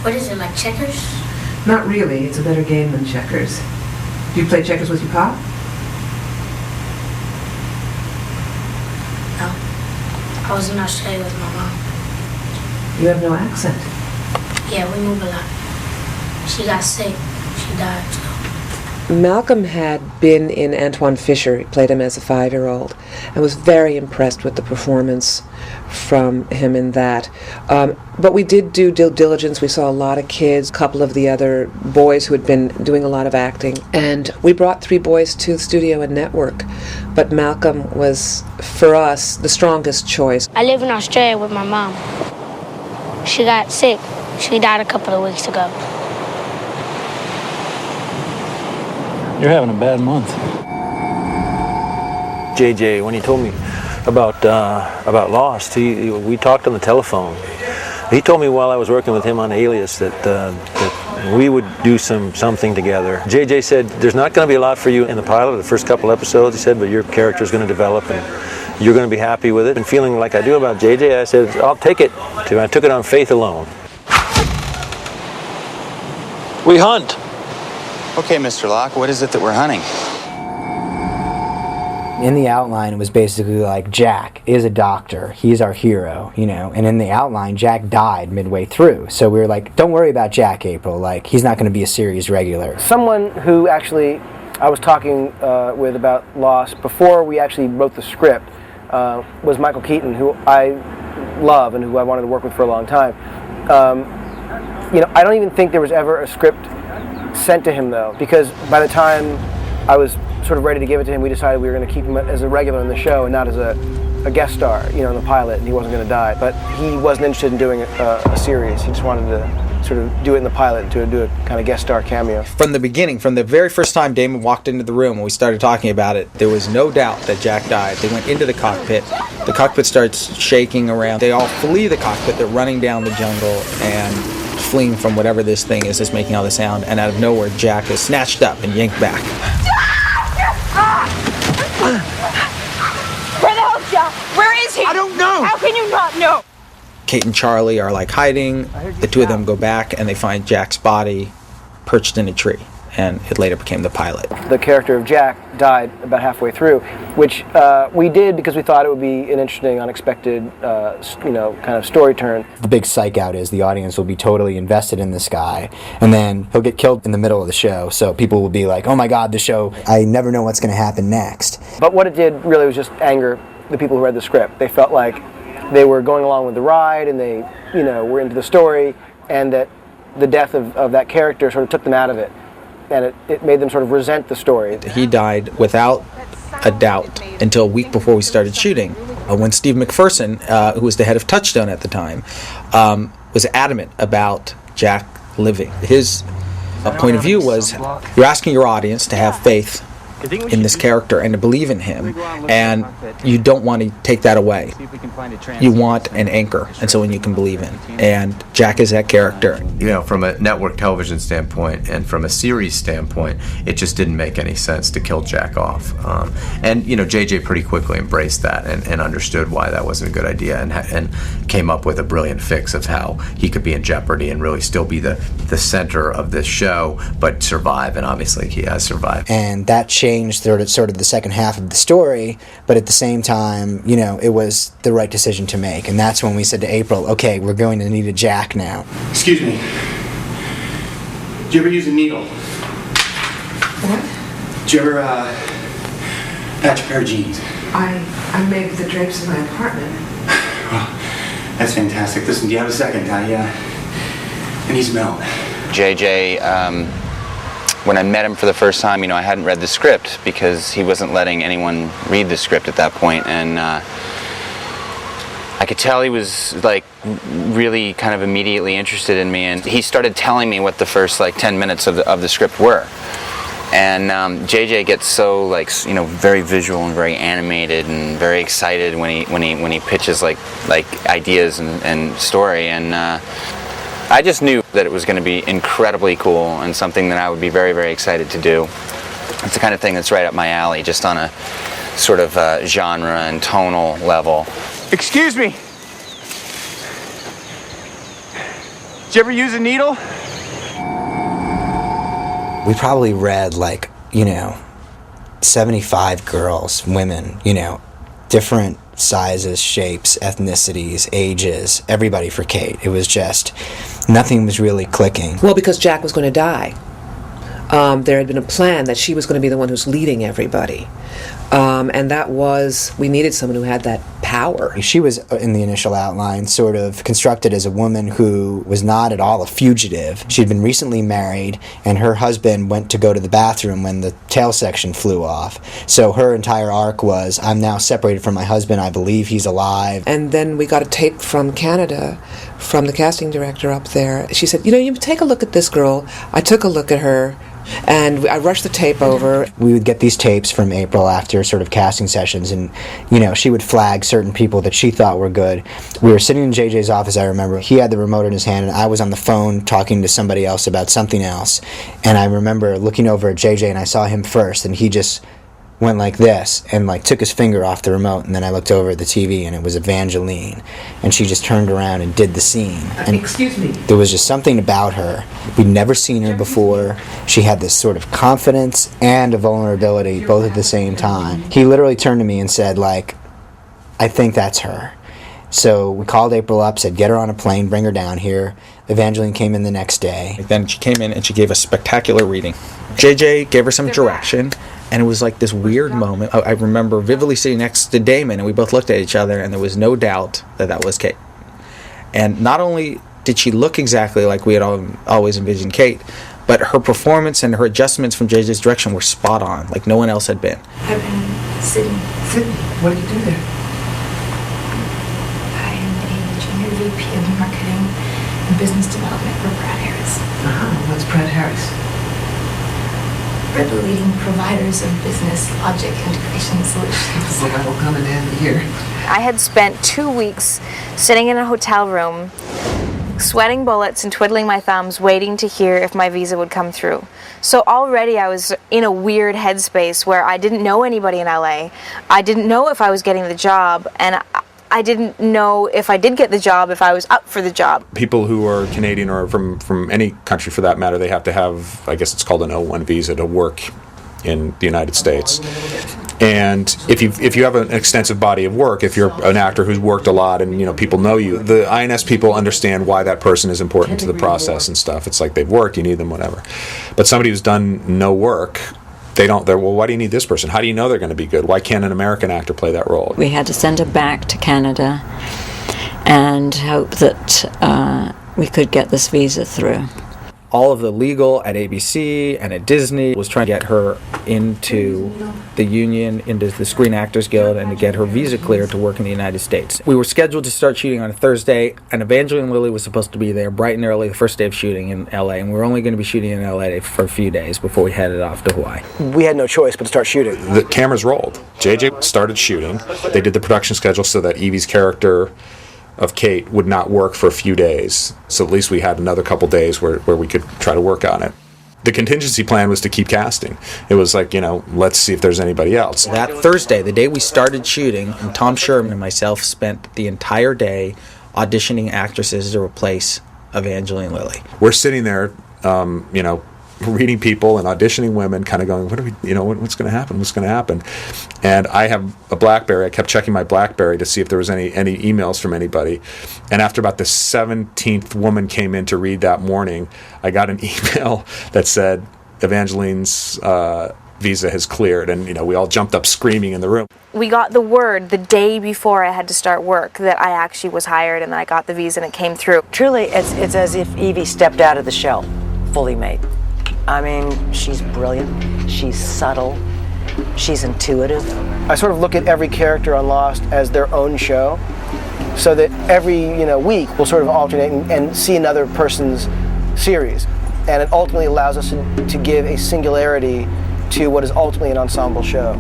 What is it, like checkers? Not really. It's a better game than checkers. Do you play checkers with your pop? No. I was in Australia with my mom. You have no accent. Yeah, we move a lot. She got sick. She died, so. Malcolm had been in Antwone Fisher. He played him as a 5-year-old and was very impressed with the performance from him in that. But we did do due diligence. We saw a lot of kids, a couple of the other boys who had been doing a lot of acting. And we brought 3 boys to the studio and network. But Malcolm was, for us, the strongest choice. I live in Australia with my mom. She got sick. She died a couple of weeks ago. You're having a bad month. JJ, when he told me about Lost, we talked on the telephone. He told me while I was working with him on Alias that we would do something together. JJ said, there's not going to be a lot for you in the pilot, the first couple episodes, he said, but your character's going to develop and you're going to be happy with it. And feeling like I do about JJ, I said, I'll take it. I took it on faith alone. We hunt. Okay, Mr. Locke, what is it that we're hunting? In the outline, it was basically like, Jack is a doctor. He's our hero, you know. And in the outline, Jack died midway through. So we were like, don't worry about Jack, April. Like, he's not going to be a series regular. Someone who actually I was talking with about Lost before we actually wrote the script was Michael Keaton, who I love and who I wanted to work with for a long time. You know, I don't even think there was ever a script sent to him, though, because by the time I was sort of ready to give it to him, we decided we were going to keep him as a regular in the show and not as a guest star, you know, in the pilot, and he wasn't going to die. But he wasn't interested in doing a series. He just wanted to sort of do it in the pilot, to do a kind of guest star cameo. From the beginning, from the very first time Damon walked into the room and we started talking about it, there was no doubt that Jack died. They went into the cockpit. The cockpit starts shaking around. They all flee the cockpit. They're running down the jungle and fleeing from whatever this thing is that's making all the sound, and out of nowhere Jack is snatched up and yanked back. Where the hell's Jack? Where is he? I don't know. How can you not know? Kate and Charlie are like hiding. The two of them go back and they find Jack's body perched in a tree, and it later became the pilot. The character of Jack died about halfway through, which we did because we thought it would be an interesting, unexpected, you know, kind of story turn. The big psych out is the audience will be totally invested in this guy, and then he'll get killed in the middle of the show, so people will be like, oh my god, the show, I never know what's going to happen next. But what it did really was just anger the people who read the script. They felt like they were going along with the ride, and they, you know, were into the story, and that the death of that character sort of took them out of it. And it made them sort of resent the story. He died without a doubt until a week before we started shooting, when Steve McPherson, who was the head of Touchstone at the time, was adamant about Jack living. His point of view was, you're asking your audience to have faith in this character and to believe in him, and you don't want to take that away. You want an anchor, and someone you can believe in, and Jack is that character. You know, from a network television standpoint and from a series standpoint, it just didn't make any sense to kill Jack off. And you know, JJ pretty quickly embraced that and understood why that wasn't a good idea, and came up with a brilliant fix of how he could be in jeopardy and really still be the center of this show, but survive, and obviously he has survived. And that changed sort of the second half of the story, but at the same time, you know, it was the right decision to make, and that's when we said to April, okay, we're going to need a Jack now. Excuse me. Do you ever use a needle? What? Do you ever patch a pair of jeans? I made with the drapes in my apartment. Well, that's fantastic. Listen, do you have a second? I need some help. JJ, when I met him for the first time, you know, I hadn't read the script because he wasn't letting anyone read the script at that point, and I could tell he was like really kind of immediately interested in me, and he started telling me what the first like 10 minutes of the script were. And JJ gets so like, you know, very visual and very animated and very excited when he pitches like ideas and story, and I just knew that it was going to be incredibly cool and something that I would be very, very excited to do. It's the kind of thing that's right up my alley, just on a sort of genre and tonal level. Excuse me. Did you ever use a needle? We probably read 75 girls, women, different sizes, shapes, ethnicities, ages, everybody for Kate. It was just, nothing was really clicking. Well, because Jack was going to die. There had been a plan that she was going to be the one who's leading everybody. And that was, we needed someone who had that power. She was, in the initial outline, sort of constructed as a woman who was not at all a fugitive. She'd been recently married, and her husband went to go to the bathroom when the tail section flew off. So her entire arc was, I'm now separated from my husband, I believe he's alive. And then we got a tape from Canada, from the casting director up there. She said, you take a look at this girl. I took a look at her, and I rushed the tape over. We would get these tapes from April after sort of casting sessions, and she would flag certain people that she thought were good. We were sitting in JJ's office, I remember. He had the remote in his hand, and I was on the phone talking to somebody else about something else. And I remember looking over at JJ, and I saw him first, and he just went like this and took his finger off the remote, and then I looked over at the TV and it was Evangeline, and she just turned around and did the scene. And excuse me. There was just something about her. We'd never seen her before. She had this sort of confidence and a vulnerability both at the same time. He literally turned to me and said, I think that's her. So we called April up, said get her on a plane, bring her down here. Evangeline came in the next day. Then she came in and she gave a spectacular reading. JJ gave her some direction, and it was like this weird moment. I remember vividly sitting next to Damon, and we both looked at each other, and there was no doubt that was Kate. And not only did she look exactly like we had always envisioned Kate, but her performance and her adjustments from JJ's direction were spot on, like no one else had been. I've been in Sydney. Sydney? What do you do there? I am a junior VP of Marketing and Business Development for Pratt Harris. What's Pratt Harris? We're the leading providers of business logic integration solutions. Well, that will come in handy here. I had spent 2 weeks sitting in a hotel room, sweating bullets and twiddling my thumbs, waiting to hear if my visa would come through. So already I was in a weird headspace where I didn't know anybody in LA. I didn't know if I was getting the job, and I didn't know if I did get the job, if I was up for the job. People who are Canadian or from any country for that matter, they have to have, I guess it's called an O1 visa to work in the United States. And if you have an extensive body of work, if you're an actor who's worked a lot and people know you, the INS people understand why that person is important to the process and stuff. It's like they've worked, you need them, whatever. But somebody who's done no work, they're well, why do you need this person? How do you know they're going to be good? Why can't an American actor play that role? We had to send her back to Canada and hope that we could get this visa through. All of the legal at ABC and at Disney was trying to get her into the union, into the Screen Actors Guild, and to get her visa cleared to work in the United States. We were scheduled to start shooting on a Thursday, and Evangeline Lilly was supposed to be there bright and early the first day of shooting in LA, and we were only going to be shooting in LA for a few days before we headed off to Hawaii. We had no choice but to start shooting. The cameras rolled. JJ started shooting. They did the production schedule so that Evie's character of Kate would not work for a few days. So at least we had another couple days where we could try to work on it. The contingency plan was to keep casting. It was like, let's see if there's anybody else. That Thursday, the day we started shooting, and Tom Sherman and myself spent the entire day auditioning actresses to replace Evangeline Lilly. We're sitting there, reading people and auditioning women, kind of going, what are we, what's going to happen? What's going to happen? And I have a BlackBerry. I kept checking my BlackBerry to see if there was any emails from anybody. And after about the 17th woman came in to read that morning, I got an email that said Evangeline's visa has cleared, and we all jumped up screaming in the room. We got the word the day before I had to start work that I actually was hired and that I got the visa and it came through. Truly, it's as if Evie stepped out of the shell, fully made. I mean, she's brilliant, she's subtle, she's intuitive. I sort of look at every character on Lost as their own show, so that every week we'll sort of alternate and see another person's series. And it ultimately allows us to give a singularity to what is ultimately an ensemble show.